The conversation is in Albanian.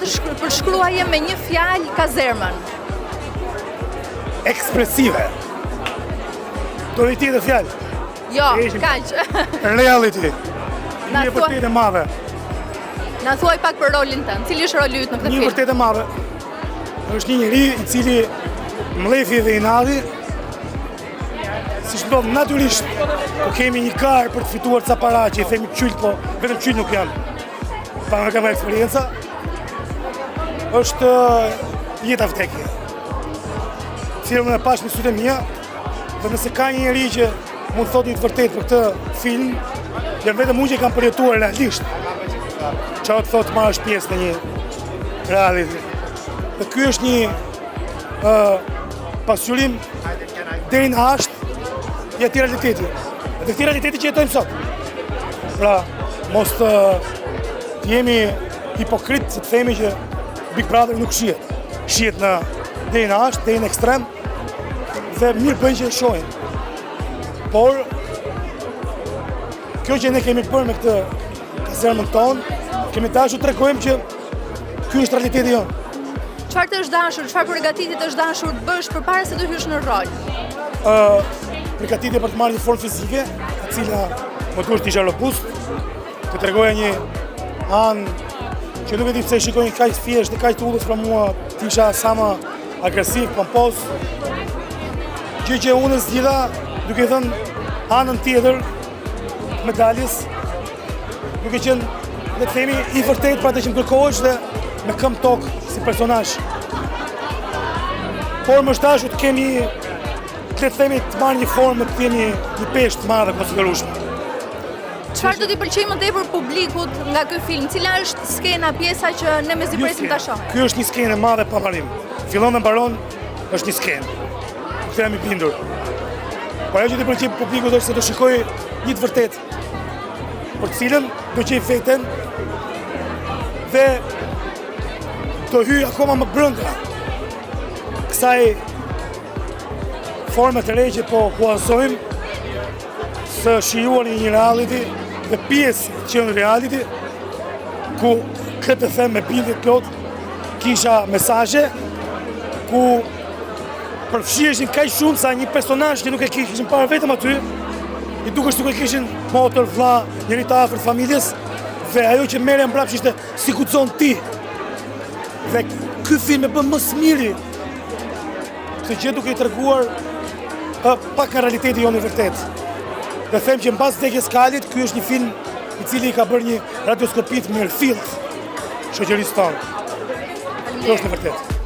të përshkruaje me një fjalë kazermën? Ekspresive. Do i tjetë fjalë. Jo, kaq. Reality. Na Një vërtet e madhe. Na thuaj pak për rolin tënd. Cili është roli yt në këtë film? Një vërtet e madhe. Është një njeri i cili mlefi dhe inati, si shpëton natyrisht, po kemi një karë për të fituar ca para që i themi qylt, po vetëm qylt nuk janë. Pa nga kam eksperienca, është jeta vdekje. Cilën e pash në sytë e mia, dhe nëse ka një njeri që mund thotë një të vërtet për këtë film, janë vetëm unë që kam përjetuar realisht. Qa të thotë ma është pjesë në një reality. Dhe ky është një pasqyrim deri në ashtë i atij realiteti. Dhe këtij realiteti që jetojmë sot. Pra, mos të jemi hipokrit që të themi që Big Brother nuk shihet. Shihet në deri në ashtë, deri në ekstrem, dhe mirë bëjnë që e shohin. Por, kjo që ne kemi bërë me këtë kazermën tonë, kemi dashur të tregojmë që ky është realiteti jonë. Çfarë të është dashur, çfarë përgatitit është dashur të bësh përpara se të hysh në rol? Përgatitje për të marrë një formë fizike, e cila më duhet të isha robust, të tregoja një anë që nuk e di pse shikoj kaq thjesht dhe kaq të udhës për mua, të isha sa më agresiv, pompoz. Gjë që unë zgjidha duke thënë anën tjetër të medaljes, duke qenë, le të themi, i vërtet për atë që më kërkohesh dhe me këmbë tokë si personazh. Por më është dashur të kemi, le të themi, të marrë një formë, të jemi një peshë të madhe konsiderueshme. Çfarë do t'i pëlqejë më tepër publikut nga ky film? Cila është skena, pjesa që ne mezi presim ta shohim? Ky është një skenë e madhe pa parim. Fillon dhe mbaron është një skenë. Këtë jam i bindur. Por ajo që t'i pëlqejë publikut është se do shikoj një të vërtet, për të cilën do qej veten dhe do hyj akoma më brenda kësaj forme të re që po huazojmë së shijuar një reality dhe pjesë që në reality ku këtë them me bindje plot kisha mesazhe ku përfshiheshin kaq shumë sa një personazh që nuk e kishin parë vetëm aty, i dukesh sikur kishin motor, vlla, njëri të afërt familjes, dhe ajo që merre mbrapsht ishte si guxon ti. Dhe ky film e bën më së miri këtë gjë duke i treguar pak nga realiteti jonë i vërtet. Dhe them që mbas vdekjes Kalit, ky është një film i cili ka bërë një radioskopi të mirëfillt shoqërisë tonë. Kjo është e vërtetë.